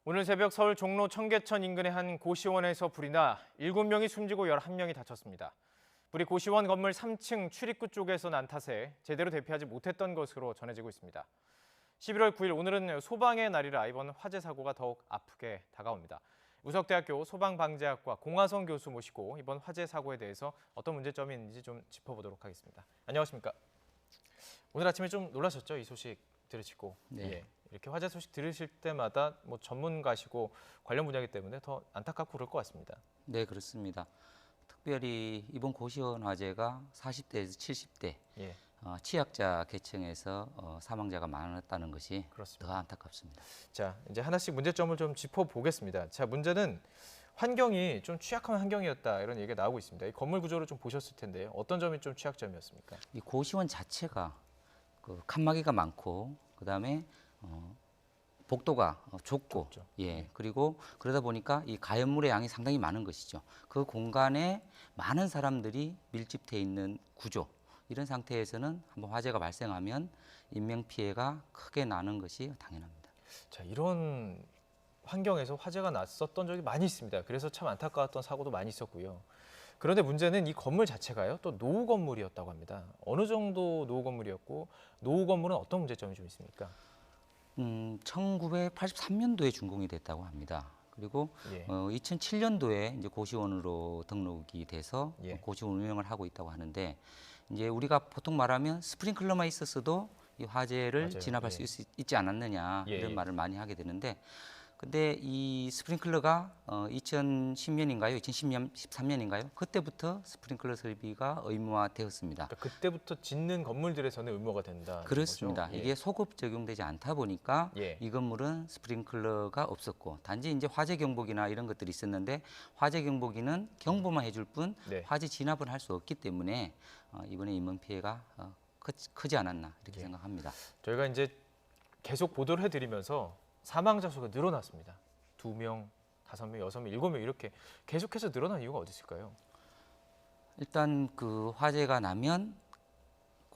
오늘 새벽 서울 종로 청계천 인근의 한 고시원에서 불이 나 7명이 숨지고 11명이 다쳤습니다. 불이 고시원 건물 3층 출입구 쪽에서 난 탓에 제대로 대피하지 못했던 것으로 전해지고 있습니다. 11월 9일 오늘은 소방의 날이라 이번 화재 사고가 더욱 아프게 다가옵니다. 우석대학교 소방방재학과 공화성 교수 모시고 이번 화재 사고에 대해서 어떤 문제점이 있는지 좀 짚어보도록 하겠습니다. 안녕하십니까? 오늘 아침에 좀 놀라셨죠? 이 소식 들으시고. 네. 예. 이렇게 화재 소식 들으실 때마다 뭐 전문가시고 관련 분야이기 때문에 더 안타깝고 그럴 것 같습니다. 네, 그렇습니다. 특별히 이번 고시원 화재가 40대에서 70대 예, 취약자 계층에서 사망자가 많았다는 것이 그렇습니다. 더 안타깝습니다. 자, 이제 하나씩 문제점을 좀 짚어보겠습니다. 자, 문제는 환경이 좀 취약한 환경이었다 이런 얘기가 나오고 있습니다. 이 건물 구조를 좀 보셨을 텐데요. 어떤 점이 좀 취약점이었습니까? 이 고시원 자체가 그 칸막이가 많고 그다음에 복도가 좁고 좁죠. 예, 그리고 그러다 보니까 이 가연물의 양이 상당히 많은 것이죠. 그 공간에 많은 사람들이 밀집돼 있는 구조, 이런 상태에서는 한번 화재가 발생하면 인명 피해가 크게 나는 것이 당연합니다. 자, 이런 환경에서 화재가 났었던 적이 많이 있습니다. 그래서 참 안타까웠던 사고도 많이 있었고요. 그런데 문제는 이 건물 자체가요, 또 노후 건물이었다고 합니다. 어느 정도 노후 건물이었고, 노후 건물은 어떤 문제점이 좀 있습니까? 1983년도에 준공이 됐다고 합니다. 그리고 예. 2007년도에 이제 고시원으로 등록이 돼서 예. 고시원 운영을 하고 있다고 하는데, 이제 우리가 보통 말하면 스프링클러만 있었어도 이 화재를 맞아요. 진압할 예. 수 있지 않았느냐, 예, 이런 예. 말을 많이 하게 되는데, 근데 이 스프링클러가 2010년인가요? 2010년, 13년인가요? 그때부터 스프링클러 설비가 의무화되었습니다. 그러니까 그때부터 짓는 건물들에서는 의무가 된다. 그렇습니다. 거죠? 예. 이게 소급 적용되지 않다 보니까 예. 이 건물은 스프링클러가 없었고, 단지 이제 화재 경보기나 이런 것들이 있었는데, 화재 경보기는 경보만 해줄 뿐 네. 화재 진압을 할 수 없기 때문에 이번에 인명 피해가 크지 않았나 이렇게 예. 생각합니다. 저희가 이제 계속 보도를 해드리면서 사망자 수가 늘어났습니다. 2명, 5명, 6명, 7명 이렇게 계속해서 늘어난 이유가 어디 있을까요? 일단 그 화재가 나면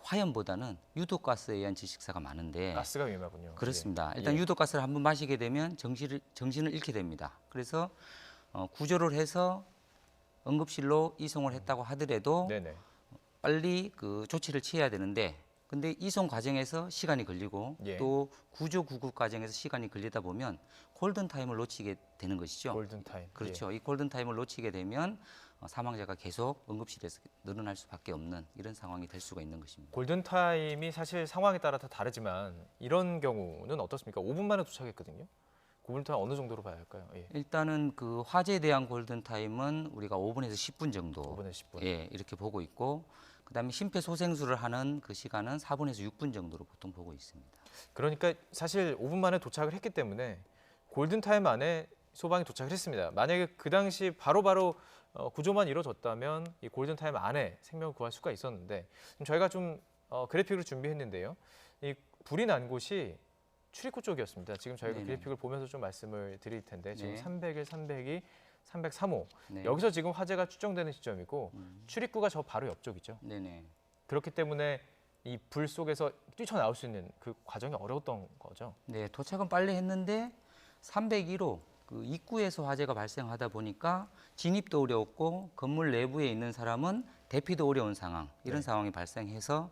화염보다는 유독가스에 의한 질식사가 많은데, 가스가 위험하군요. 그렇습니다. 예. 일단 예. 유독가스를 한번 마시게 되면 정신을 잃게 됩니다. 그래서 구조를 해서 응급실로 이송을 했다고 하더라도 네네. 빨리 그 조치를 취해야 되는데, 근데 이송 과정에서 시간이 걸리고 예. 또 구조 구급 과정에서 시간이 걸리다 보면 골든 타임을 놓치게 되는 것이죠. 골든 타임. 그렇죠. 이 골든 타임을 놓치게 되면 사망자가 계속 응급실에서 늘어날 수밖에 없는 이런 상황이 될 수가 있는 것입니다. 골든 타임이 사실 상황에 따라 다 다르지만 이런 경우는 어떻습니까? 5분 만에 도착했거든요. 골든 타임 어느 정도로 봐야 할까요? 예. 일단은 그 화재에 대한 골든 타임은 우리가 5분에서 10분 정도 5분에서 10분. 예, 이렇게 보고 있고, 그다음에 심폐소생술을 하는 그 시간은 4분에서 6분 정도로 보통 보고 있습니다. 그러니까 사실 5분 만에 도착을 했기 때문에 골든 타임 안에 소방이 도착을 했습니다. 만약에 그 당시 바로바로 구조만 이루어졌다면 이 골든 타임 안에 생명을 구할 수가 있었는데, 저희가 좀 그래픽을 준비했는데요. 이 불이 난 곳이 출입구 쪽이었습니다. 지금 저희가 네네. 그래픽을 보면서 좀 말씀을 드릴 텐데, 지금 네. 301, 302, 303호 네. 여기서 지금 화재가 추정되는 시점이고 출입구가 저 바로 옆쪽이죠. 네네. 그렇기 때문에 이 불 속에서 뛰쳐나올 수 있는 그 과정이 어려웠던 거죠. 네, 도착은 빨리 했는데 301호 그 입구에서 화재가 발생하다 보니까 진입도 어려웠고 건물 내부에 있는 사람은 대피도 어려운 상황, 이런 네. 상황이 발생해서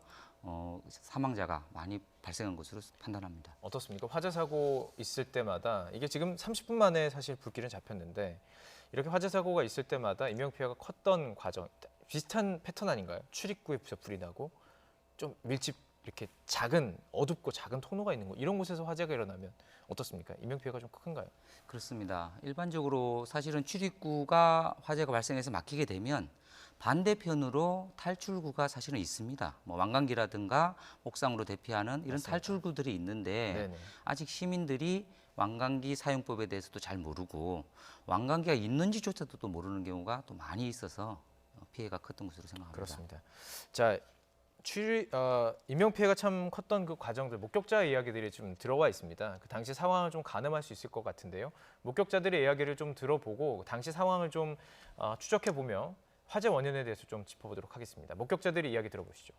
사망자가 많이 발생한 것으로 판단합니다. 어떻습니까? 화재 사고 있을 때마다 이게 지금 30분 만에 사실 불길은 잡혔는데, 이렇게 화재 사고가 있을 때마다 인명 피해가 컸던 과정 비슷한 패턴 아닌가요? 출입구에 불이 나고 좀 밀집 이렇게 작은 어둡고 작은 통로가 있는 곳, 이런 곳에서 화재가 일어나면 어떻습니까? 인명 피해가 좀 큰가요? 그렇습니다. 일반적으로 사실은 출입구가 화재가 발생해서 막히게 되면 반대편으로 탈출구가 사실은 있습니다. 뭐 왕관기라든가 옥상으로 대피하는 이런 맞습니다. 탈출구들이 있는데, 네네. 아직 시민들이 왕관기 사용법에 대해서도 잘 모르고 왕관기가 있는지조차도 또 모르는 경우가 또 많이 있어서 피해가 컸던 것으로 생각합니다. 그렇습니다. 자, 인명 피해가 참 컸던 그 과정들, 목격자의 이야기들이 좀 들어와 있습니다. 그 당시 상황을 좀 가늠할 수 있을 것 같은데요. 목격자들의 이야기를 좀 들어보고 당시 상황을 좀 추적해 보며 화재 원인에 대해서 좀 짚어보도록 하겠습니다. 목격자들의 이야기 들어보시죠.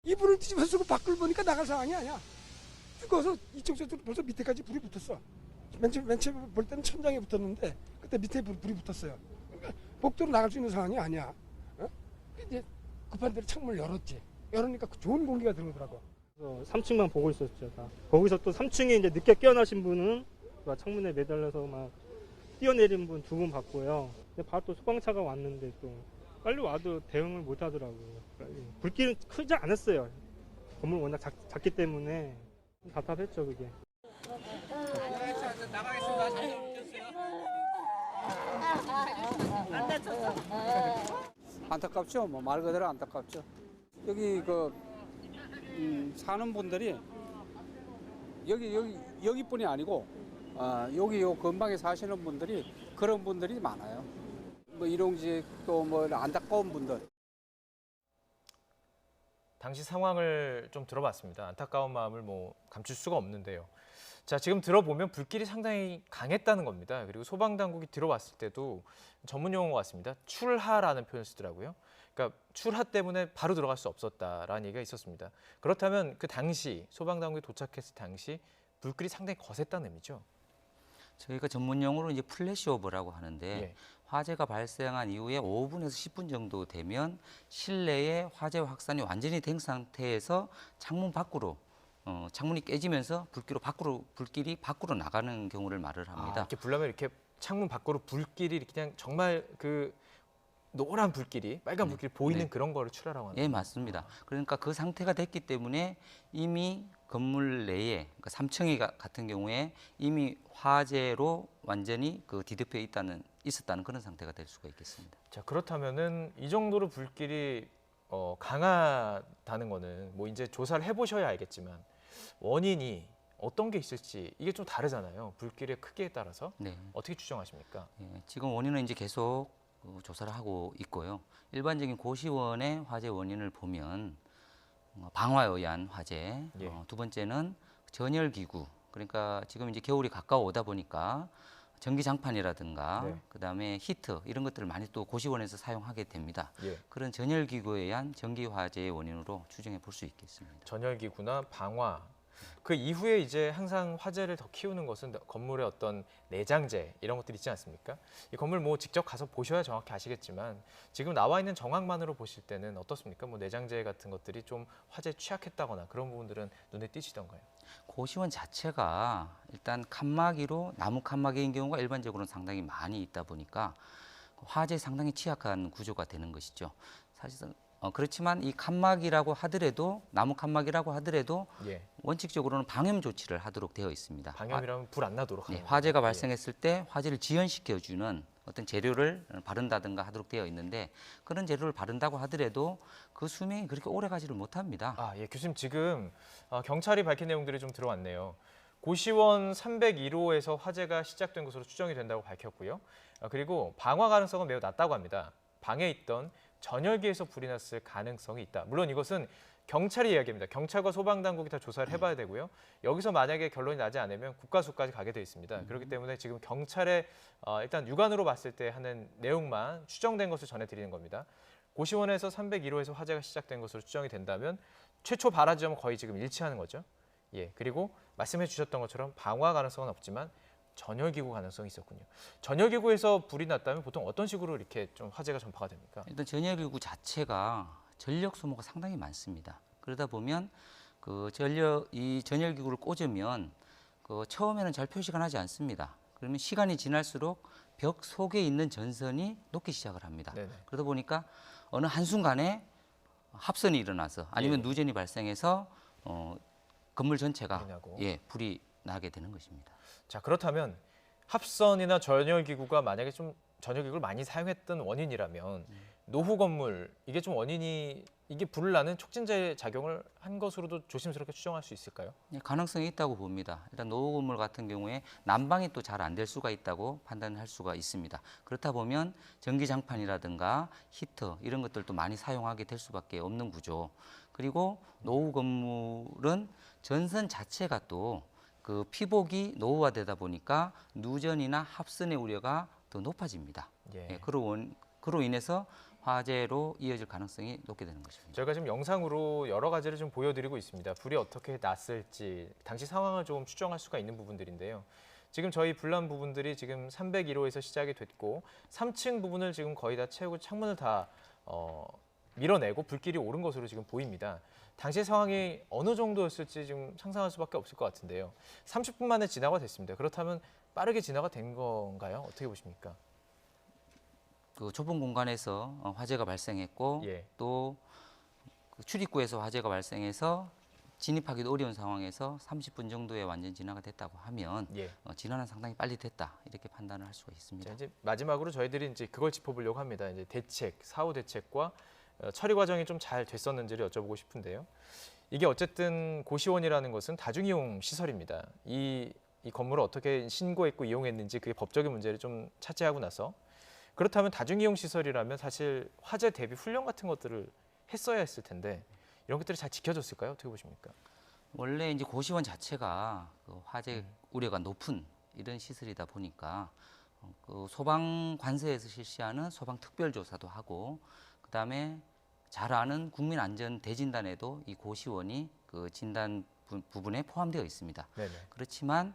이불을 뒤집어 쓰고 밖을 보니까 나갈 상황이 아니야. 뜨거워서 이쪽 저쪽 벌써 밑에까지 불이 붙었어. 맨 처음에 볼 때는 천장에 붙었는데 그때 밑에 불이 붙었어요. 그러니까 복도로 나갈 수 있는 상황이 아니야. 어? 이제 급한 대로 창문을 열었지. 열으니까 좋은 공기가 들어오더라고. 3층만 보고 있었죠. 다. 거기서 또 3층에 이제 늦게 깨어나신 분은 막 창문에 매달려서 막 뛰어내린 분 2분 봤고요. 근데 바로 또 소방차가 왔는데 또 빨리 와도 대응을 못 하더라고요. 불길은 크지 않았어요. 건물 워낙 작기 때문에 좀 답답했죠, 그게. 안타깝죠. 뭐 말 그대로 안타깝죠. 여기 사는 분들이 여기뿐이 아니고 여기 요 근방에 사시는 분들이 그런 분들이 많아요. 뭐 일용직 또 뭐 안타까운 분들. 당시 상황을 좀 들어봤습니다. 안타까운 마음을 뭐 감출 수가 없는데요. 자, 지금 들어보면 불길이 상당히 강했다는 겁니다. 그리고 소방당국이 들어왔을 때도 전문 용어가 같습니다. 출하라는 표현을 쓰더라고요. 그러니까 출하 때문에 바로 들어갈 수 없었다라는 얘기가 있었습니다. 그렇다면 그 당시 소방당국이 도착했을 당시 불길이 상당히 거셌다는 의미죠. 저희가 전문 용어로 이제 플래시오버라고 하는데 예. 화재가 발생한 이후에 5분에서 10분 정도 되면 실내에 화재 확산이 완전히 된 상태에서 창문 밖으로 창문이 깨지면서 불길이 밖으로 나가는 경우를 말을 합니다. 이렇게 불나면 이렇게 창문 밖으로 불길이 이렇게 그냥 정말 그 노란 불길이 빨간 불길이 보이는 네. 그런 거를 출하라고 하는 예, 맞습니다. 그러니까 그 상태가 됐기 때문에 이미 건물 내에, 그러니까 3층이 같은 경우에 이미 화재로 완전히 뒤덮여 있었다는 그런 상태가 될 수가 있겠습니다. 자, 그렇다면은 이 정도로 불길이 강하다는 거는 뭐 이제 조사를 해보셔야 알겠지만 원인이 어떤 게 있을지 이게 좀 다르잖아요. 불길의 크기에 따라서 네. 어떻게 추정하십니까? 예, 지금 원인은 이제 계속 조사를 하고 있고요. 일반적인 고시원의 화재 원인을 보면 방화에 의한 화재, 예. 두 번째는 전열기구, 그러니까 지금 이제 겨울이 가까워오다 보니까 전기장판이라든가 네. 그다음에 히터 이런 것들을 많이 또 고시원에서 사용하게 됩니다. 예. 그런 전열기구에 의한 전기화재의 원인으로 추정해 볼 수 있겠습니다. 전열기구나 방화. 그 이후에 이제 항상 화재를 더 키우는 것은 건물의 어떤 내장재 이런 것들이 있지 않습니까? 이 건물 뭐 직접 가서 보셔야 정확히 아시겠지만 지금 나와 있는 정황만으로 보실 때는 어떻습니까? 뭐 내장재 같은 것들이 좀 화재에 취약했다거나 그런 부분들은 눈에 띄시던가요? 고시원 자체가 일단 칸막이로 나무 칸막이인 경우가 일반적으로는 상당히 많이 있다 보니까 화재에 상당히 취약한 구조가 되는 것이죠. 사실상 그렇지만 이 칸막이라고 하더라도 나무 칸막이라고 하더라도 예. 원칙적으로는 방염 조치를 하도록 되어 있습니다. 방염이라면 불 안 나도록 네, 하는 화재가 거죠? 발생했을 때 화재를 지연시켜주는 어떤 재료를 바른다든가 하도록 되어 있는데 그런 재료를 바른다고 하더라도 그 수명이 그렇게 오래 가지를 못합니다. 예, 교수님 지금 경찰이 밝힌 내용들이 좀 들어왔네요. 고시원 301호에서 화재가 시작된 것으로 추정이 된다고 밝혔고요. 그리고 방화 가능성은 매우 낮다고 합니다. 방에 있던 전열기에서 불이 났을 가능성이 있다. 물론 이것은 경찰이 이야기합니다. 경찰과 소방당국이 다 조사를 해봐야 되고요. 여기서 만약에 결론이 나지 않으면 국가수까지 가게 돼 있습니다. 그렇기 때문에 지금 경찰의 일단 육안으로 봤을 때 하는 내용만 추정된 것을 전해드리는 겁니다. 고시원에서 301호에서 화재가 시작된 것으로 추정이 된다면 최초 발화 지점은 거의 지금 일치하는 거죠. 예, 그리고 말씀해 주셨던 것처럼 방화 가능성은 없지만 전열기구 가능성이 있었군요. 전열기구에서 불이 났다면 보통 어떤 식으로 이렇게 좀 화재가 전파가 됩니까? 일단 전열기구 자체가 전력 소모가 상당히 많습니다. 그러다 보면 이 전열기구를 꽂으면 처음에는 잘 표시가 나지 않습니다. 그러면 시간이 지날수록 벽 속에 있는 전선이 녹기 시작을 합니다. 네네. 그러다 보니까 어느 한순간에 합선이 일어나서 아니면 예. 누전이 발생해서 건물 전체가 불이 나고. 불이 나게 되는 것입니다. 자, 그렇다면 합선이나 전열기구가 만약에 좀 전열기구를 많이 사용했던 원인이라면 노후 건물 이게 좀 원인이 이게 불을 나는 촉진제 작용을 한 것으로도 조심스럽게 추정할 수 있을까요? 예, 가능성이 있다고 봅니다. 일단 노후 건물 같은 경우에 난방이 또 잘 안 될 수가 있다고 판단할 수가 있습니다. 그렇다 보면 전기장판이라든가 히터 이런 것들도 많이 사용하게 될 수밖에 없는 구조. 그리고 노후 건물은 전선 자체가 또 피복이 노후화되다 보니까 누전이나 합선의 우려가 더 높아집니다. 예. 예, 그로 인해서 화재로 이어질 가능성이 높게 되는 것입니다. 저희가 지금 영상으로 여러 가지를 좀 보여드리고 있습니다. 불이 어떻게 났을지 당시 상황을 좀 추정할 수가 있는 부분들인데요. 지금 저희 불난 부분들이 지금 301호에서 시작이 됐고 3층 부분을 지금 거의 다 채우고 창문을 다 밀어내고 불길이 오른 것으로 지금 보입니다. 당시 상황이 어느 정도였을지 지금 상상할 수밖에 없을 것 같은데요. 30분 만에 진화가 됐습니다. 그렇다면 빠르게 진화가 된 건가요? 어떻게 보십니까? 그 좁은 공간에서 화재가 발생했고 예. 또 그 출입구에서 화재가 발생해서 진입하기도 어려운 상황에서 30분 정도에 완전 진화가 됐다고 하면 예. 진화는 상당히 빨리 됐다 이렇게 판단을 할 수가 있습니다. 자, 이제 마지막으로 저희들이 이제 그걸 짚어보려고 합니다. 이제 대책, 사후 대책과 처리 과정이 좀 잘 됐었는지를 여쭤보고 싶은데요. 이게 어쨌든 고시원이라는 것은 다중이용 시설입니다. 이 건물을 어떻게 신고했고 이용했는지 그게 법적인 문제를 좀 차치하고 나서 그렇다면 다중이용 시설이라면 사실 화재 대비 훈련 같은 것들을 했어야 했을 텐데 이런 것들이 잘 지켜졌을까요? 어떻게 보십니까? 원래 이제 고시원 자체가 그 화재 우려가 높은 이런 시설이다 보니까 그 소방 관서에서 실시하는 소방 특별 조사도 하고 그다음에 잘 아는 국민안전 대진단에도 이 고시원이 그 진단 부분에 포함되어 있습니다. 네네. 그렇지만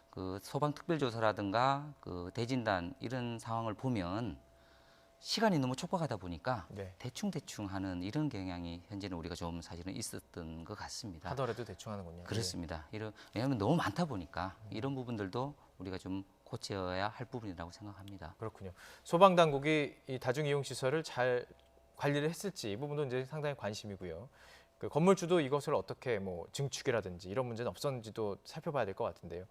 그 소방 특별 조사라든가 그 대진단 이런 상황을 보면 시간이 너무 촉박하다 보니까 네. 대충 하는 이런 경향이 현재는 우리가 좀 사실은 있었던 것 같습니다. 하더라도 대충 하는군요. 그렇습니다. 왜냐하면 너무 많다 보니까 이런 부분들도 우리가 좀 고쳐야 할 부분이라고 생각합니다. 그렇군요. 소방 당국이 이 다중이용 시설을 잘 관리를 했을지 이 부분도 이제 상당히 관심이고요. 그 건물주도 이것을 어떻게 뭐 증축이라든지 이런 문제는 없었는지도 살펴봐야 될 것 같은데요.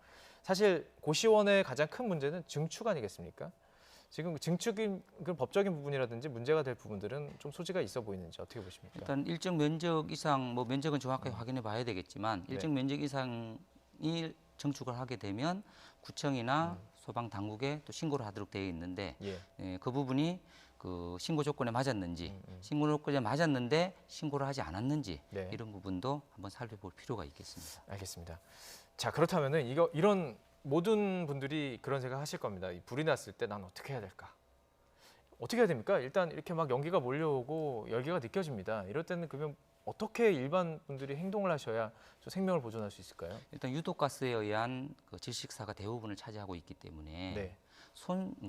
사실 고시원의 가장 큰 문제는 증축 아니겠습니까? 지금 증축인 그 법적인 부분이라든지 문제가 될 부분들은 좀 소지가 있어 보이는지 어떻게 보십니까? 일단 일정 면적 이상 뭐 면적은 정확하게 확인해 봐야 되겠지만 일정 면적 이상이 증축을 하게 되면 구청이나 소방 당국에 또 신고를 하도록 되어 있는데 예. 그 부분이 그 신고 조건에 맞았는지 신고 조건에 맞았는데 신고를 하지 않았는지 네. 이런 부분도 한번 살펴볼 필요가 있겠습니다. 알겠습니다. 자, 그렇다면은 이런 모든 분들이 그런 생각 하실 겁니다. 이 불이 났을 때 난 어떻게 해야 될까? 어떻게 해야 됩니까? 일단 이렇게 막 연기가 몰려오고 열기가 느껴집니다. 이럴 때는 그러면 어떻게 일반 분들이 행동을 하셔야 좀 생명을 보존할 수 있을까요? 일단 유독가스에 의한 그 질식사가 대부분을 차지하고 있기 때문에 네.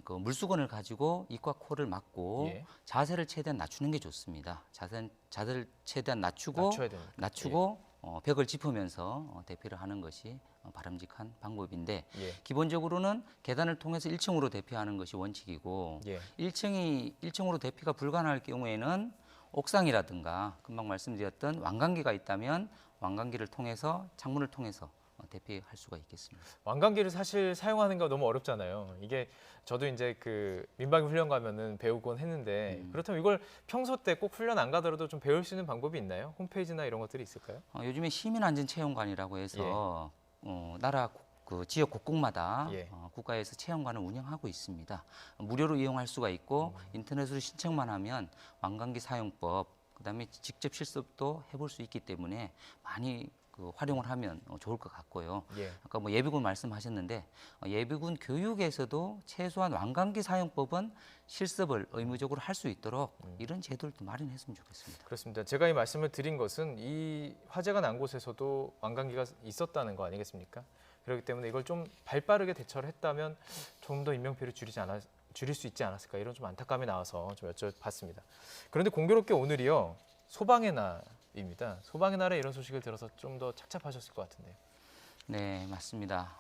그 물수건을 가지고 입과 코를 막고 예. 자세를 최대한 낮추는 게 좋습니다. 자세를 최대한 낮추고 낮춰야 됩니다. 벽을 짚으면서 대피를 하는 것이 바람직한 방법인데 예. 기본적으로는 계단을 통해서 1층으로 대피하는 것이 원칙이고 예. 1층으로 대피가 불가능할 경우에는 옥상이라든가 금방 말씀드렸던 왕관기가 있다면 왕관기를 통해서 창문을 통해서 대피할 수가 있겠습니다. 왕관기를 사실 사용하는 거 너무 어렵잖아요. 이게 저도 이제 그 민방위 훈련 가면은 배우곤 했는데 그렇다면 이걸 평소 때 꼭 훈련 안 가더라도 좀 배울 수 있는 방법이 있나요? 홈페이지나 이런 것들이 있을까요? 요즘에 시민안전체험관이라고 해서 나라 그 지역 곳곳마다 예. 국가에서 체험관을 운영하고 있습니다. 무료로 이용할 수가 있고 인터넷으로 신청만 하면 왕관기 사용법, 그다음에 직접 실습도 해볼 수 있기 때문에 많이 그 활용을 하면 좋을 것 같고요. 예. 아까 뭐 예비군 말씀하셨는데 예비군 교육에서도 최소한 왕관기 사용법은 실습을 의무적으로 할 수 있도록 이런 제도를 마련했으면 좋겠습니다. 그렇습니다. 제가 이 말씀을 드린 것은 이 화재가 난 곳에서도 왕관기가 있었다는 거 아니겠습니까? 그렇기 때문에 이걸 좀 발빠르게 대처를 했다면 좀 더 인명피해를 줄일 수 있지 않았을까 이런 좀 안타까움이 나와서 좀 여쭤봤습니다. 그런데 공교롭게 오늘이요 소방의 날입니다. 소방의 날에 이런 소식을 들어서 좀 더 착잡하셨을 것 같은데요. 네, 맞습니다.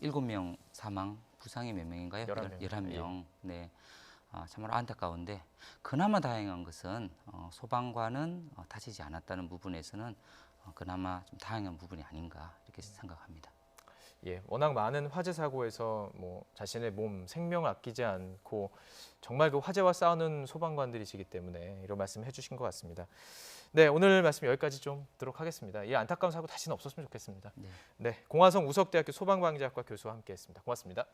7명 사망, 부상이 몇 명인가요? 11명. 11명. 네. 참으로 안타까운데 그나마 다행한 것은 소방관은 다치지 않았다는 부분에서는 그나마 좀 다행한 부분이 아닌가 이렇게 생각합니다. 예, 워낙 많은 화재 사고에서 뭐 자신의 몸, 생명을 아끼지 않고 정말 그 화재와 싸우는 소방관들이시기 때문에 이런 말씀 해주신 것 같습니다. 네, 오늘 말씀 여기까지 좀 듣도록 하겠습니다. 이 안타까운 사고 다시는 없었으면 좋겠습니다. 네. 네, 공화성 우석대학교 소방방재학과 교수와 함께했습니다. 고맙습니다.